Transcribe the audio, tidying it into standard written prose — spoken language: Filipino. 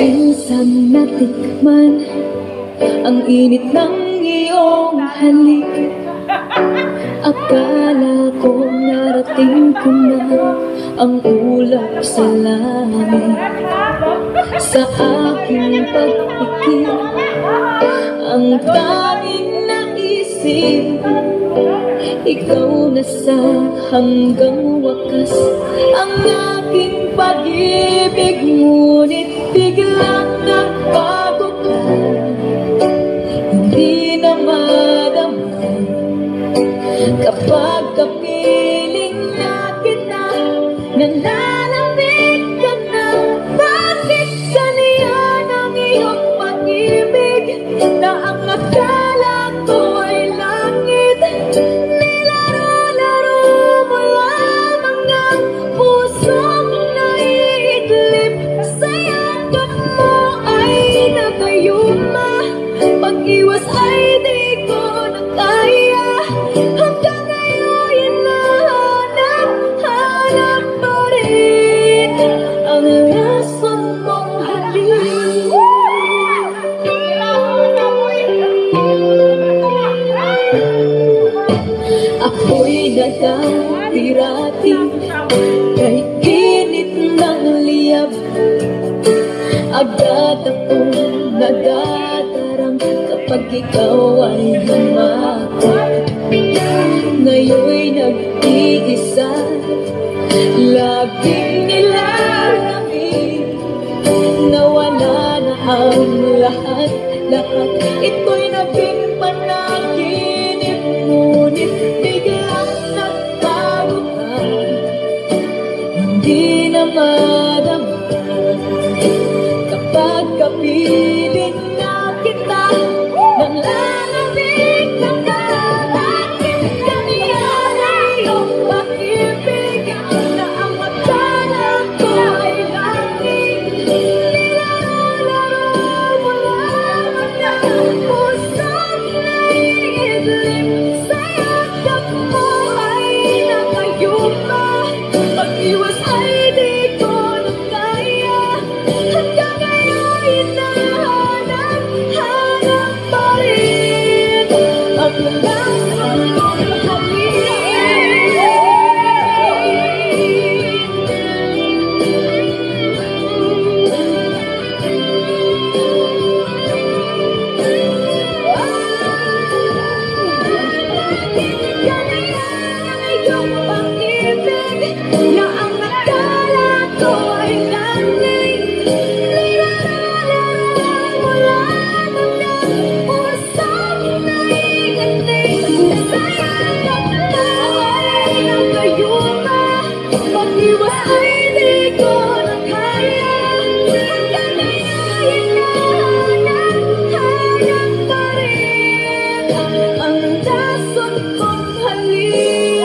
Minsan natikman ang init ng iyong halik. Akala ko narating ko na ang ulap sa langit. Sa aking pagpikir, ang tanging naisip, ikaw na sa hanggang wakas ang aking pag-ibig. Ngunit biglang nagbago ka, hindi na madama kapag kapiling na kita. Nalalamig ka na, bakit ganyan ang iyong pag-ibig? Na ang akala ko ay langit, nilalaro mo lamang ang pusong naiidlip. Sa yakap mo ay nagayuma, pag-iwas ay di ko na kaya. Hanggang ngayon hinahanap pa rin ang lason mong halik. Ako'y nagkapirati kay init ng liyab. Agad akong nagadarang kapag ikaw ay lumakad. Ngayon'y nag-iisa, laging nilalamig. Nawala na ang lahat. Ito'y naging panaginip. Ngunit biglang nagbago ka, hindi na madama kapag kapiling na kita. Nang lalamig ka na, bakit ganyan ang iyong pag-ibig? Na ang akala ko ay langit, nilalaro mo lamang ang pusong naiidlip. Sa yakap mo ay nakayuma, pag-iwas ay di ko na kaya. Hanggang ngayon hinahanap pa rin ang lason mong halik. Ganyan ang iyong pag-ibig, na ang akala ko ay langit, nilalaro mo lamang ang pusong naiidlip. Sa yakap mo ay nagayuma, pag-iwas ay di ko na kaya. Hanggang ngayon hinahanap pa rin ang lason mong halik.